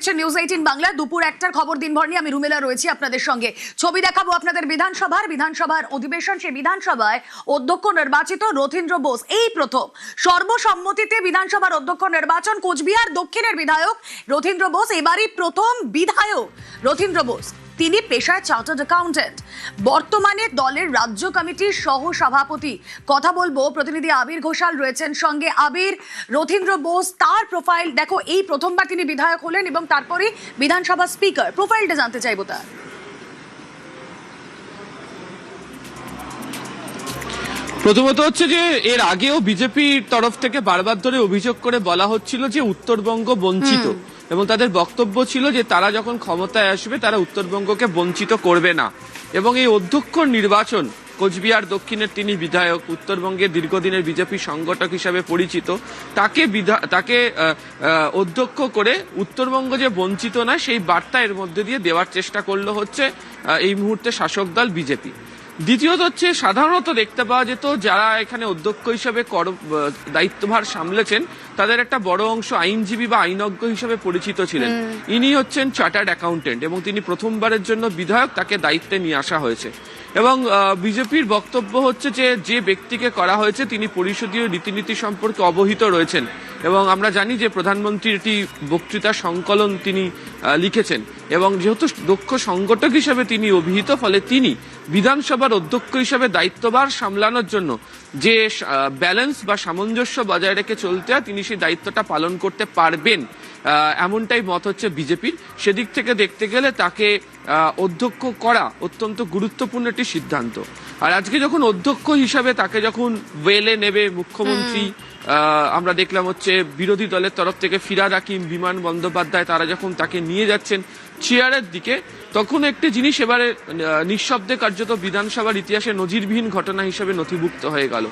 দেখছেন নিউজ 18 বাংলা। দুপুর 1টার খবর দিনভর নিয়ে আমি রুমেলা রয়েছি আপনাদের সঙ্গে। ছবি দেখাবো আপনাদের বিধানসভার অধিবেশন। সেই বিধানসভায় অধ্যক্ষ নির্বাচিত রথীন্দ্র বোস। এই প্রথম সর্বসম্মতিতে বিধানসভার অধ্যক্ষ নির্বাচন। কোচবিহার দক্ষিণের বিধায়ক রথীন্দ্র বোস, এবারই প্রথম বিধায়ক রথীন্দ্র বোস। তিনি পেশায় চার্টার্ড অ্যাকাউন্টেন্ট, বর্তমানে দলের রাজ্য কমিটির সহ সভাপতি। কথা বলবো, প্রতিনিধি আবির ঘোষাল রয়েছেন সঙ্গে। আবির, রথীন্দ্র বোস তার প্রোফাইল দেখো, এই প্রথমবার তিনি বিধায়ক হলেন এবং তারপরে বিধানসভা স্পিকার। প্রোফাইলটা জানতে চাইবো তার। প্রথমত হচ্ছে যে এর আগেও বিজেপির তরফ থেকে বারবার ধরে অভিযোগ করে বলা হচ্ছিল যে উত্তরবঙ্গ বঞ্চিত, এবং তাদের বক্তব্য ছিল যে তারা যখন ক্ষমতায় আসবে তারা উত্তরবঙ্গকে বঞ্চিত করবে না। এবং এই অধ্যক্ষ নির্বাচন, কোচবিহার দক্ষিণের তিনি বিধায়ক, উত্তরবঙ্গের দীর্ঘদিনের বিজেপি সংগঠক হিসাবে পরিচিত, তাকে অধ্যক্ষ করে উত্তরবঙ্গ যে বঞ্চিত নয় সেই বার্তা এর মধ্যে দিয়ে দেওয়ার চেষ্টা করলো হচ্ছে এই মুহূর্তে শাসক দল বিজেপি। দ্বিতীয়ত হচ্ছে, সাধারণত দেখতে পাওয়া যেত যারা এখানে অধ্যক্ষ হিসেবে দায়িত্বভার সামলেছেন তাদের একটা বড় অংশ আইনজীবী বা আইনজ্ঞ হিসেবে পরিচিত ছিলেন। ইনি হচ্ছেন চার্টার্ড অ্যাকাউন্টেন্ট এবং তিনি প্রথমবারের জন্য বিধায়ক, তাকে দায়িত্বে নিয়ে আসা হয়েছে। এবং বিজেপির বক্তব্য হচ্ছে যে ব্যক্তিকে করা হয়েছে তিনি পরিষদীয় রীতিনীতি সম্পর্কে অবহিত রয়েছেন, এবং আমরা জানি যে প্রধানমন্ত্রীর একটি বক্তৃতা সংকলন তিনি লিখেছেন, এবং যেহেতু দক্ষ সংগঠক হিসেবে তিনি অভিহিত, ফলে তিনি বিধানসভার অধ্যক্ষ হিসেবে দায়িত্বভার সামলানোর জন্য যে ব্যালেন্স বা সামঞ্জস্য বজায় রেখে চলতে হয় তিনি সেই দায়িত্বটা পালন করতে পারবেন, এমনটাই মত হচ্ছে বিজেপির। সেদিক থেকে দেখতে গেলে তাকে অধ্যক্ষ করা অত্যন্ত গুরুত্বপূর্ণ একটি সিদ্ধান্ত। আর আজকে যখন অধ্যক্ষ হিসাবে তাকে যখন ওয়েলে নেবে মুখ্যমন্ত্রী, আমরা দেখলাম হচ্ছে বিরোধী দলের তরফ থেকে ফিরহাদ হাকিম, বিমান বন্দ্যোপাধ্যায়, তারা যখন তাকে নিয়ে যাচ্ছেন চেয়ারের দিকে, তখন একটি জিনিস এবারে নিঃশব্দে কার্যত বিধানসভার ইতিহাসে নজিরবিহীন ঘটনা হিসেবে নথিভুক্ত হয়ে গেল।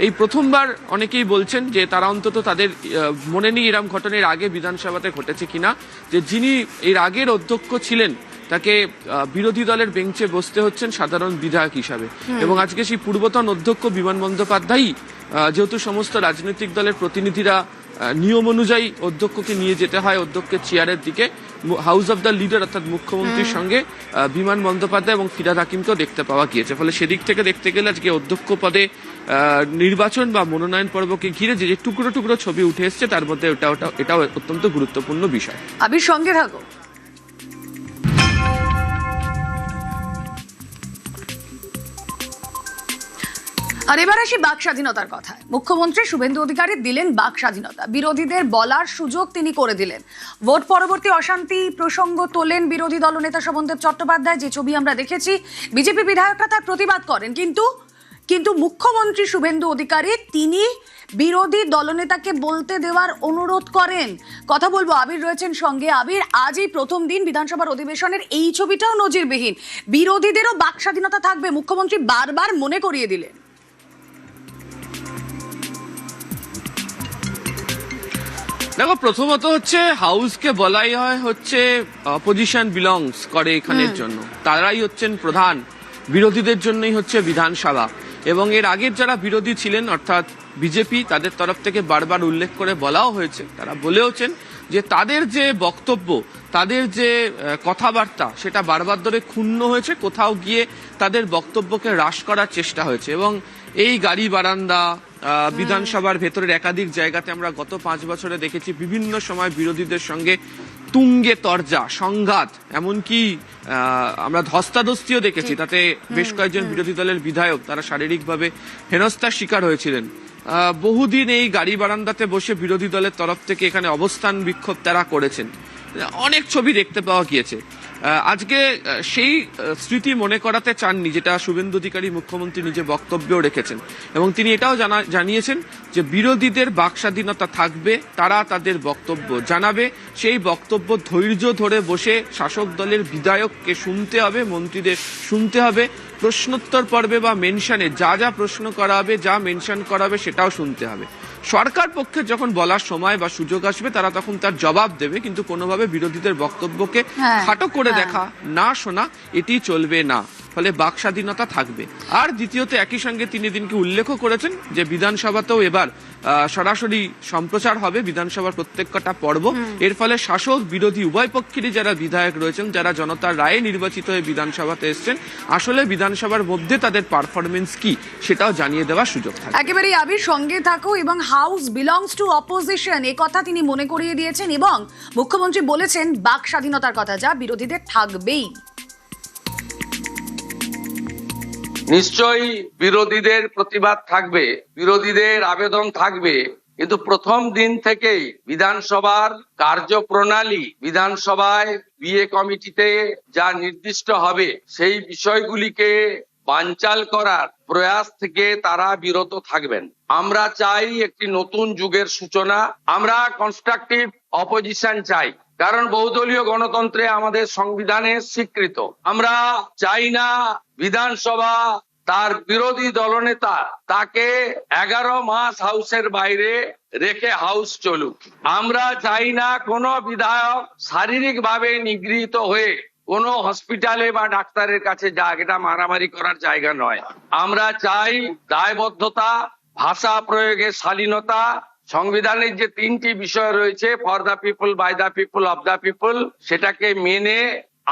এই প্রথমবার অনেকেই বলছেন যে তারা অন্তত তাদের মনে নেই এরকম ঘটনার আগে বিধানসভাতে ঘটেছে কিনা, যে যিনি এর আগের অধ্যক্ষ ছিলেন তাকে বিরোধী দলের বেঞ্চে বসতে হচ্ছেন সাধারণ বিধায়ক হিসাবে। এবং আজকে সেই পূর্বতন অধ্যক্ষ বিমান বন্দ্যোপাধ্যায়ই, যেহেতু সমস্ত রাজনৈতিক দলের প্রতিনিধিরা নিয়ম অনুযায়ী অধ্যক্ষকে নিয়ে যেতে হয় অধ্যক্ষের চেয়ারের দিকে, হাউস অব দ্য লিডার অর্থাৎ মুখ্যমন্ত্রীর সঙ্গে বিমান বন্দ্যোপাধ্যায় এবং ফিরহাদ হাকিমকেও দেখতে পাওয়া গিয়েছে। ফলে সেদিক থেকে দেখতে গেলে আজকে অধ্যক্ষ পদে নির্বাচন বা মনোনয়ন পর্বকে ঘিরে যে টুকরো টুকরো ছবি উঠে এসছে তার মধ্যে এটাও অত্যন্ত গুরুত্বপূর্ণ বিষয়। আবির, সঙ্গে থাকো। আর এবার আসি বাক স্বাধীনতার কথায়। মুখ্যমন্ত্রী শুভেন্দু অধিকারী দিলেন বাক স্বাধীনতা, বিরোধীদের বলার সুযোগ তিনি করে দিলেন। ভোট পরবর্তী অশান্তি প্রসঙ্গ তোলেন বিরোধী দলনেতা শোভনদেব চট্টোপাধ্যায়। যে ছবি আমরা দেখেছি, বিজেপি বিধায়করা তার প্রতিবাদ করেন, কিন্তু মুখ্যমন্ত্রী শুভেন্দু অধিকারী তিনি বিরোধী দলনেতাকে বলতে দেওয়ার অনুরোধ করেন। কথা বলবো, আবির রয়েছেন সঙ্গে। আবির, আজই প্রথম দিন বিধানসভার অধিবেশনের, এই ছবিটাও নজিরবিহীন। বিরোধীদেরও বাক স্বাধীনতা থাকবে, মুখ্যমন্ত্রী বারবার মনে করিয়ে দিলেন। দেখো, প্রথমত হচ্ছে হাউসকে বলাই হয় হচ্ছে অপোজিশন বিলংস করে এখানের জন্য, তারাই হচ্ছেন প্রধান, বিরোধীদের জন্যই হচ্ছে বিধানসভা। এবং এর আগের যারা বিরোধী ছিলেন অর্থাৎ বিজেপি, তাদের তরফ থেকে বারবার উল্লেখ করে বলাও হয়েছে, তারা বলেওছেন যে তাদের যে বক্তব্য, তাদের যে কথাবার্তা সেটা বারবার ধরে ক্ষুণ্ণ হয়েছে, কোথাও গিয়ে তাদের বক্তব্যকে হ্রাস করার চেষ্টা হয়েছে। এবং এই গাড়ি বারান্দা, বিধানসভার ভেতরের একাধিক জায়গাতে আমরা গত 5 বছরে দেখেছি বিভিন্ন সময় বিরোধীদের সঙ্গে তুঙ্গে তরজা, সংঘাত, এমনকি আমরা ধস্তাধস্তিও দেখেছি। তাতে বেশ কয়েকজন বিরোধী দলের বিধায়ক তারা শারীরিকভাবে হেনস্থার শিকার হয়েছিলেন। বহুদিন এই গাড়ি বারান্দাতে বসে বিরোধী দলের তরফ থেকে এখানে অবস্থান বিক্ষোভ তারা করেছেন, অনেক ছবি দেখতে পাওয়া গিয়েছে। আজকে সেই স্মৃতি মনে করাতে চাননি, যেটা শুভেন্দু অধিকারী মুখ্যমন্ত্রী নিজে বক্তব্যও রেখেছেন। এবং তিনি এটাও জানিয়েছেন যে বিরোধীদের বাক স্বাধীনতা থাকবে, তারা তাদের বক্তব্য জানাবে, সেই বক্তব্য ধৈর্য ধরে বসে শাসক দলের বিধায়ককে শুনতে হবে, মন্ত্রীদের শুনতে হবে, প্রশ্নোত্তর পর্বে বা মেনশনে যা যা প্রশ্ন করা হবে, যা মেনশন করা হবে সেটাও শুনতে হবে। সরকার পক্ষে যখন বলার সময় বা সুযোগ আসবে তারা তখন তার জবাব দেবে, কিন্তু কোনোভাবে বিরোধীদের বক্তব্যকে খাটো করে দেখা, না শোনা, এটি চলবে না। ফলে বাক স্বাধীনতা থাকবে। আর দ্বিতীয়ত একই সঙ্গে তিনি দিনকে উল্লেখও করেছেন যে বিধানসভাতেও এবার সরাসরি সম্প্রচার হবে বিধানসভার প্রত্যেকটা পর্ব। এর ফলে শাসক বিরোধী উভয় পক্ষেরই যারা বিধায়ক রয়েছেন, যারা জনতার রায়ে নির্বাচিত হয়ে বিধানসভাতে এসছেন, আসলে বিধানসভার মধ্যে তাদের পারফরমেন্স কি সেটাও জানিয়ে দেওয়ার সুযোগ থাকে। একেবারেই আবির, সঙ্গে থাকো। এবং হাউস বিলংস টু অপোজিশন এ কথা তিনি মনে করিয়ে দিয়েছেন এবং মুখ্যমন্ত্রী বলেছেন বাক স্বাধীনতার কথা, যা বিরোধীদের থাকবেই। নিশ্চয়ই বিরোধীদের প্রতিবাদ থাকবে, বিরোধীদের আবেদন থাকবে, কিন্তু প্রথম দিন থেকেই বিধানসভার কার্যপ্রণালী, বিধানসভায় বিএ কমিটিতে যা নির্দিষ্ট হবে সেই বিষয়গুলিকে বানচাল করার প্রয়াস থেকে তারা বিরত থাকবেন। আমরা চাই একটি নতুন যুগের সূচনা, আমরা কনস্ট্রাকটিভ অপোজিশন চাই, কারণ বহুদলীয় গণতন্ত্রে আমাদের সংবিধানে স্বীকৃত। আমরা চাই না বিধানসভা তার বিরোধী দলনেতা তাকে 11 মাস হাউসের বাইরে রেখে হাউস চলুক। আমরা চাই না কোনো বিধায়ক শারীরিকভাবে নিগৃহীত হয়ে কোনো হসপিটালে বা ডাক্তারের কাছে যাক, এটা মারামারি করার জায়গা নয়। আমরা চাই দায়বদ্ধতা, ভাষা প্রয়োগের শালীনতা, সংবিধানের যে 3টি বিষয় রয়েছে, for the people, by the people, of the people, সেটাকে মেনে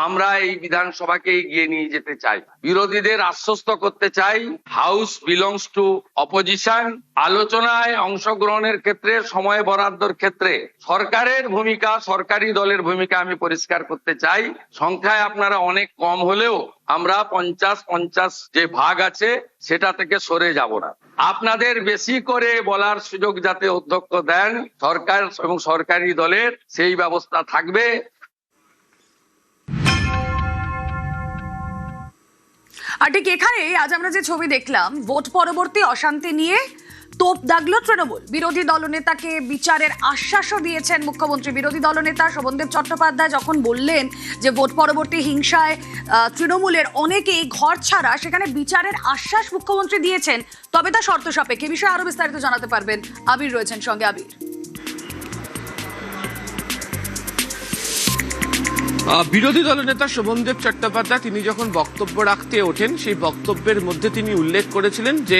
আমরা এই বিধানসভাকে এগিয়ে নিয়ে যেতে চাই। বিরোধীদের আশ্বস্ত করতে চাই হাউস বিলংস টু অপোজিশন। আলোচনায় অংশগ্রহণের ক্ষেত্রে, সময় বরাদ্দর ক্ষেত্রে সরকারের ভূমিকা, সরকারি দলের ভূমিকা আমি পরিষ্কার করতে চাই। সংখ্যায় আপনারা অনেক কম হলেও আমরা 50-50 যে ভাগ আছে সেটা থেকে সরে যাব না। আপনাদের বেশি করে বলার সুযোগ যাতে অধ্যক্ষ দেন সরকার এবং সরকারি দলের, সেই ব্যবস্থা থাকবে। আর ঠিক এখানে আজ আমরা যে ছবি দেখলাম, ভোট পরবর্তী অশান্তি নিয়ে তোপ দাগলো তৃণমূল। বিরোধী দলনেতাকে বিচারের আশ্বাসও দিয়েছেন মুখ্যমন্ত্রী। বিরোধী দলনেতা শোভনদেব চট্টোপাধ্যায় যখন বললেন যে ভোট পরবর্তী হিংসায় তৃণমূলের অনেকেই ঘর ছাড়া, সেখানে বিচারের আশ্বাস মুখ্যমন্ত্রী দিয়েছেন, তবে তা শর্ত সাপেক্ষে। বিষয়ে আরো বিস্তারিত জানাতে পারবেন আবির, রয়েছেন সঙ্গে। আবির, বিরোধী দলনেতা শোভনদেব চট্টোপাধ্যায় তিনি যখন বক্তব্য রাখতে ওঠেন, সেই বক্তব্যের মধ্যে তিনি উল্লেখ করেছিলেন যে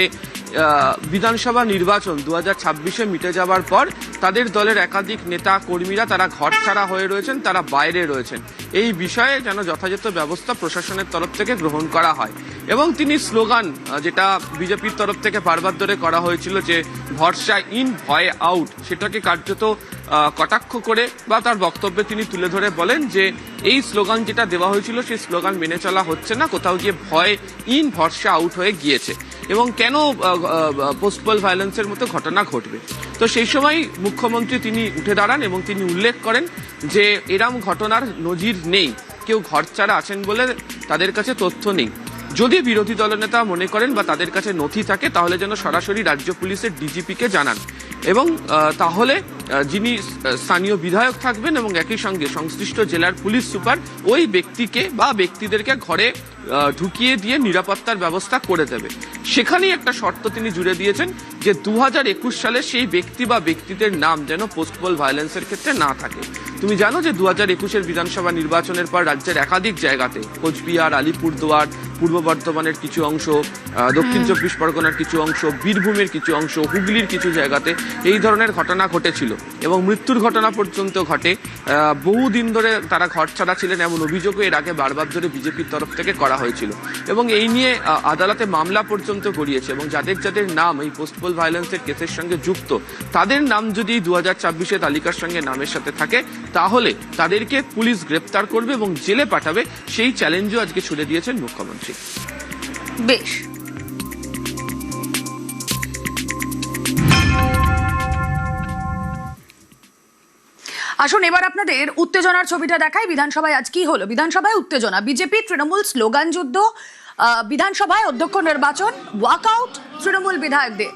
বিধানসভা নির্বাচন 2026-এ মিটে যাওয়ার পর তাদের দলের একাধিক নেতা কর্মীরা তারা ঘরছাড়া হয়ে রয়েছেন, তারা বাইরে রয়েছেন। এই বিষয়ে যেন যথাযথ ব্যবস্থা প্রশাসনের তরফ থেকে গ্রহণ করা হয়। এবং তিনি স্লোগান, যেটা বিজেপির তরফ থেকে বারবার ধরে করা হয়েছিল যে ভরসা ইন, ভয় আউট, সেটাকে কার্যত কটাক্ষ করে বা তার বক্তব্যে তিনি তুলে ধরে বলেন যে এই স্লোগান যেটা দেওয়া হয়েছিল সেই স্লোগান মেনে চলা হচ্ছে না, কোথাও গিয়ে ভয় ইন, ভরসা আউট হয়ে গিয়েছে। এবং কেন পোস্টপল ভায়োলেন্সের মতো ঘটনা ঘটবে। তো সেই সময় মুখ্যমন্ত্রী তিনি উঠে দাঁড়ান এবং তিনি উল্লেখ করেন যে এরম ঘটনার নজির নেই, কেউ ঘর ছাড়া আছেন বলে তাদের কাছে তথ্য নেই। যদি বিরোধী দলনেতা মনে করেন বা তাদের কাছে নথি থাকে, তাহলে যেন সরাসরি রাজ্য পুলিশের ডিজিপিকে জানান। এবং তাহলে যিনি স্থানীয় বিধায়ক থাকবেন এবং একই সঙ্গে সংশ্লিষ্ট জেলার পুলিশ সুপার ওই ব্যক্তিকে বা ব্যক্তিদেরকে ঘরে ঢুকিয়ে দিয়ে নিরাপত্তার ব্যবস্থা করে দেবে। সেখানেই একটা শর্ত তিনি জুড়ে দিয়েছেন যে 2021 সালে সেই ব্যক্তি বা ব্যক্তিদের নাম যেন পোস্টপল ভায়োলেন্সের ক্ষেত্রে না থাকে। তুমি জানো যে 2021-এর বিধানসভা নির্বাচনের পর রাজ্যের একাধিক জায়গাতে, কোচবিহার, আলিপুরদুয়ার, পূর্ব বর্ধমানের কিছু অংশ, দক্ষিণ 24 পরগনার কিছু অংশ, বীরভূমের কিছু অংশ, হুগলির কিছু জায়গাতে এই ধরনের ঘটনা ঘটেছিল এবং মৃত্যুর ঘটনা পর্যন্ত ঘটে। বহুদিন ধরে তারা ঘর ছাড়া ছিলেন, এমন অভিযোগও এর আগে বারবার ধরে বিজেপির তরফ থেকে করা হয়েছিল এবং এই নিয়ে আদালতে মামলা পর্যন্ত গড়িয়েছে। এবং যাদের যাদের নাম এই পোস্টপল ভায়োলেন্সের কেসের সঙ্গে যুক্ত, তাদের নাম যদি 2026 তালিকার সঙ্গে নামের সাথে থাকে, তাহলে তাদেরকে পুলিশ গ্রেপ্তার করবে এবং জেলে পাঠাবে। সেই চ্যালেঞ্জও আজকে ছুড়ে দিয়েছেন মুখ্যমন্ত্রী। বেশ, আসুন এবার আপনাদের উত্তেজনার ছবিটা দেখাই। বিধানসভায় আজ কি হলো? বিধানসভায় উত্তেজনা, বিজেপি তৃণমূল স্লোগান যুদ্ধ, বিধানসভায় অধ্যক্ষ নির্বাচন, ওয়াকআউট তৃণমূল বিধায়কদের।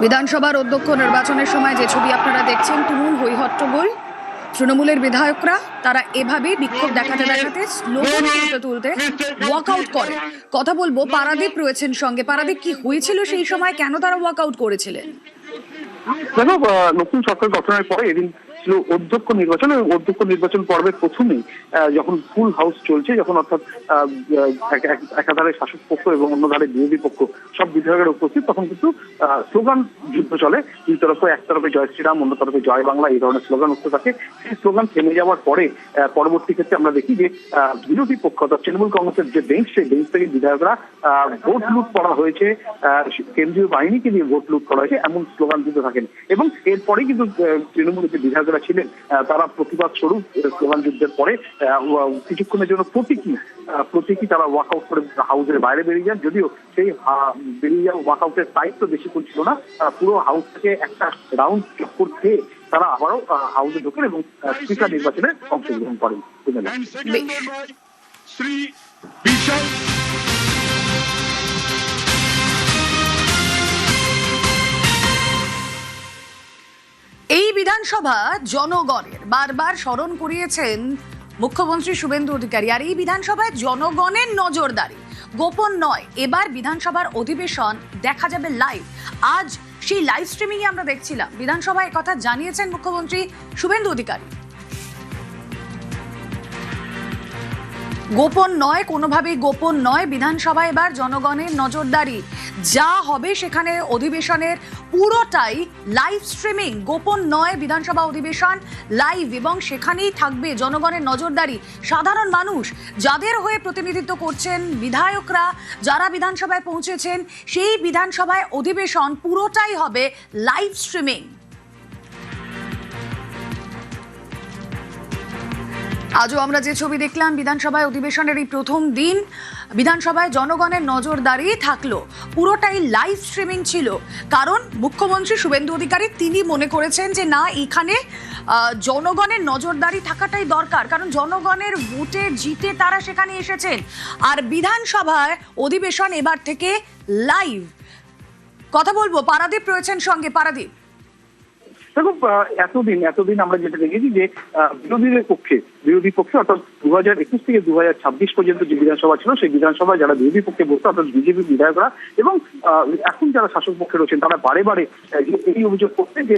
বিধানসভার অধ্যক্ষ নির্বাচনের সময় যে ছবি আপনারা দেখছেন, তুমুল হইহট্টগোল। তৃণমূলের বিধায়করা তারা এভাবেই বিক্ষোভ দেখাতে দেখাতে স্লোগান তুলতে ওয়াকআউট করে। কথা বলবো, পারাদীপ রয়েছেন সঙ্গে। পারাদীপ, কি হয়েছিল সেই সময়, কেন তারা ওয়াকআউট করেছিলেন? দেখো, নতুন সরকার গঠনের পরে এদিন ছিল অধ্যক্ষ নির্বাচন, এবং অধ্যক্ষ নির্বাচন পর্বের প্রথমেই যখন ফুল হাউস চলছে, যখন অর্থাৎ একাধারে শাসক পক্ষ এবং অন্য ধারে বিরোধী পক্ষ সব বিধায়কের উপস্থিত, তখন কিন্তু স্লোগান যুদ্ধ চলে। দুই তরফে, এক তরফে জয় শ্রীরাম, অন্য তরফে জয় বাংলা, এই ধরনের স্লোগান উঠতে থাকে। সেই স্লোগান থেমে যাওয়ার পরে পরবর্তী ক্ষেত্রে আমরা দেখি যে বিরোধী পক্ষ অর্থাৎ তৃণমূল কংগ্রেসের যে বেঞ্চ, সেই বেঞ্চ থেকে বিধায়করা ভোট লুট করা হয়েছে, কেন্দ্রীয় বাহিনীকে দিয়ে ভোট লুট করা হয়েছে, এমন স্লোগান দিতে থাকেন। এবং এরপরেই কিন্তু তৃণমূলের যে বিধায়করা ছিলেন তারা প্রতিবাদ স্বরূপ স্লোগান যুদ্ধের পরে কিছুক্ষণের জন্য প্রতীকী তারা ওয়াকআউট করে হাউসের বাইরে বেরিয়ে যান। যদিও সেই বেরিয়ে যাওয়া ওয়াকআউটের দায়িত্ব বেশিক্ষণ ছিল না, পুরো হাউস থেকে একটা রাউন্ড চক্কর খেয়ে তারা আবারও হাউসে ঢোকেন এবং স্পিকার নির্বাচনে অংশগ্রহণ করেন। এই বিধানসভা জনগণের, বারবার স্মরণ করিয়েছেন মুখ্যমন্ত্রী শুভেন্দু অধিকারী। আর এই বিধানসভায় জনগণের নজরদারি, গোপন নয়। এবার বিধানসভার অধিবেশন দেখা যাবে লাইভ। আজ সেই লাইভ স্ট্রিমিং আমরা দেখছিলাম। বিধানসভায় কথা জানিয়েছেন মুখ্যমন্ত্রী শুভেন্দু অধিকারী। গোপন নয়, কোনোভাবেই গোপন নয়। বিধানসভা এবার জনগণের নজরদারি, যা হবে সেখানে অধিবেশনের পুরোটাই লাইভ স্ট্রিমিং। গোপন নয়, বিধানসভা অধিবেশন লাইভ, এবং সেখানেই থাকবে জনগণের নজরদারি। সাধারণ মানুষ যাদের হয়ে প্রতিনিধিত্ব করছেন বিধায়করা, যারা বিধানসভায় পৌঁছেছেন, সেই বিধানসভায় অধিবেশন পুরোটাই হবে লাইভ স্ট্রিমিং। আজও আমরা যে ছবি দেখলাম, বিধানসভায় অধিবেশনের এই প্রথম দিন বিধানসভায় জনগণের নজরদারি থাকলো, পুরোটাই লাইভ স্ট্রিমিং ছিল। কারণ মুখ্যমন্ত্রী শুভেন্দু অধিকারী তিনি মনে করেছেন যে না, এখানে জনগণের নজরদারি থাকাটাই দরকার, কারণ জনগণের ভোটে জিতে তারা সেখানে এসেছেন। আর বিধানসভায় অধিবেশন এবার থেকে লাইভ। কথা বলবো, পারাদীপ রয়েছেন সঙ্গে। পারাদীপ, দেখো, এতদিন আমরা যেটা দেখেছি যে বিরোধী পক্ষে অর্থাৎ 2021 থেকে 2026 পর্যন্ত যে বিধানসভা ছিল, সেই বিধানসভায় যারা বিরোধী পক্ষে বসতো অর্থাৎ বিজেপি বিধায়করা এবং এখন যারা শাসক পক্ষে রয়েছেন, তারা বারে বারে এই অভিযোগ করতে যে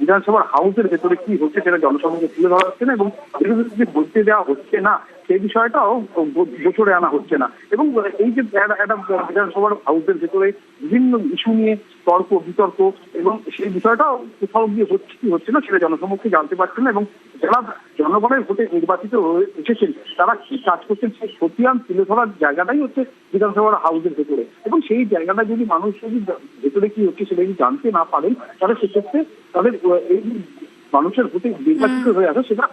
বিধানসভার হাউসের ভেতরে কি হচ্ছে সেটা জনসমাজে তুলে ধরা হচ্ছে না, এবং বিরোধীদের বলতে দেওয়া হচ্ছে না, সেই বিষয়টাও গোচরে আনা হচ্ছে না। এবং এই যে একটা বিধানসভার হাউসের ভেতরে বিভিন্ন ইস্যু নিয়ে তর্ক বিতর্ক, এবং সেই বিষয়টাও কোথাও গিয়ে হচ্ছে কি হচ্ছে না সেটা জনসমক্ষে জানতে পারছেন না, এবং যারা জনগণের ভোটে নির্বাচিত হয়ে এসেছেন তারা কি কাজ করছেন সেই খতিয়ান তুলে ধরার জায়গাটাই হচ্ছে বিধানসভার হাউসের ভেতরে। এবং সেই জায়গাটা যদি মানুষ যদি ভেতরে কি হচ্ছে সেটা যদি জানতে না পারেন, তাহলে সেক্ষেত্রে তাদের এই মানুষের ভোটে নির্বাচিত হয়ে আসে সেটা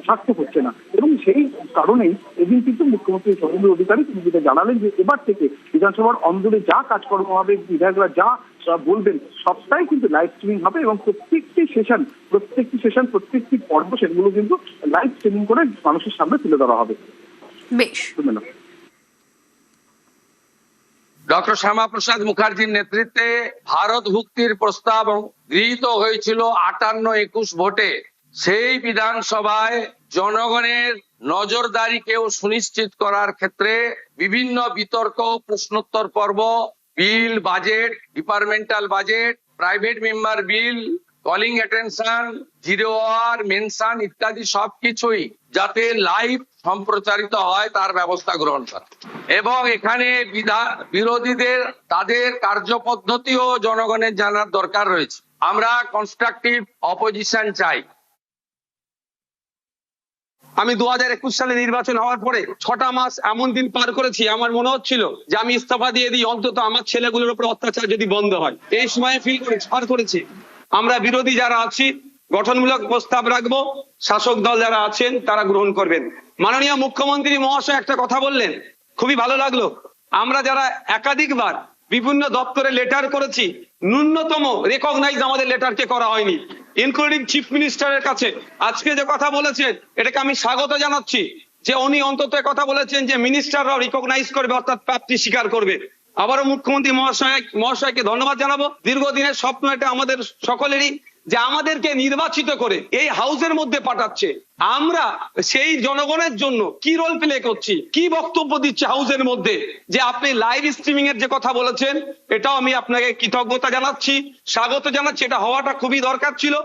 সার্থক হচ্ছে না। এবং সেই কারণেই এদিন কিন্তু মুখ্যমন্ত্রী শুভেন্দু অধিকারী তিনি যেটা জানালেন যে এবার থেকে বিধানসভার অন্দরে যা কাজকর্ম হবে, বিধায়করা যা বলবেন সবটাই কিন্তু লাইভ স্ট্রিমিং হবে, এবং প্রত্যেকটি সেশন প্রত্যেকটি পর্ব সেগুলো কিন্তু লাইভ স্ট্রিমিং করে মানুষের সামনে তুলে ধরা হবে। বেশ। ডক্টর শ্যামাপ্রসাদ মুখার্জির নেতৃত্বে ভারত ভুক্তির প্রস্তাব গৃহীত হয়েছিল 58-21 ভোটে। সেই বিধানসভায় জনগণের নজরদারিকেও সুনিশ্চিত করার ক্ষেত্রে বিভিন্ন বিতর্ক, প্রশ্নোত্তর পর্ব, bill, budget, departmental budget, private member bill, calling attention, zero hour, mention ইত্যাদি সবকিছুই যাতে লাইভ সম্প্রচারিত হয় তার ব্যবস্থা গ্রহণ করা, এবং এখানে বিরোধীদের তাদের কার্যপদ্ধতিও জনগণের জানার দরকার রয়েছে। আমরা কনস্ট্রাকটিভ অপোজিশন চাই। আমি 2021 সালে নির্বাচন হওয়ার পরে 6টা মাস এমন দিন পার করেছি, আমার মনে হচ্ছিল যে আমি ইস্তফা দিয়ে দিই, অন্তত আমার ছেলেগুলোর উপর অত্যাচার যদি বন্ধ হয়। এই সময় পার করেছি। আমরা বিরোধী যারা আছি গঠনমূলক প্রস্তাব রাখবো, শাসক দল যারা আছেন তারা গ্রহণ করবেন। মাননীয় মুখ্যমন্ত্রী মহাশয় একটা কথা বললেন, খুবই ভালো লাগলো। আমরা যারা একাধিকবার বিভিন্ন দপ্তরে লেটার করেছি, ন্যূনতম রেকগনাইজ আমাদের লেটারকে করা হয়নি, ইনক্লুডিং চিফ মিনিস্টারের কাছে। আজকে যে কথা বলেছেন এটাকে আমি স্বাগত জানাচ্ছি, যে উনি অন্তত কথা বলেছেন যে মিনিস্টাররাও রিকগনাইজ করবে, অর্থাৎ প্রাপ্তি স্বীকার করবে। আবারও মুখ্যমন্ত্রী মহাশয়কে ধন্যবাদ জানাবো। দীর্ঘদিনের স্বপ্ন এটা আমাদের সকলেরই, যে আমাদেরকে নির্বাচিত করে এই হাউসের মধ্যে পাঠাচ্ছে, আমরা সেই জনগণের জন্য কি রোল প্লে করছি, কি বক্তব্য দিচ্ছে হাউসের মধ্যে, যে আপনি লাইভ স্ট্রিমিং এর যে কথা বলেছেন, এটাও আমি আপনাকে কৃতজ্ঞতা জানাচ্ছি, স্বাগত জানাচ্ছি, এটা হওয়াটা খুবই দরকার ছিল।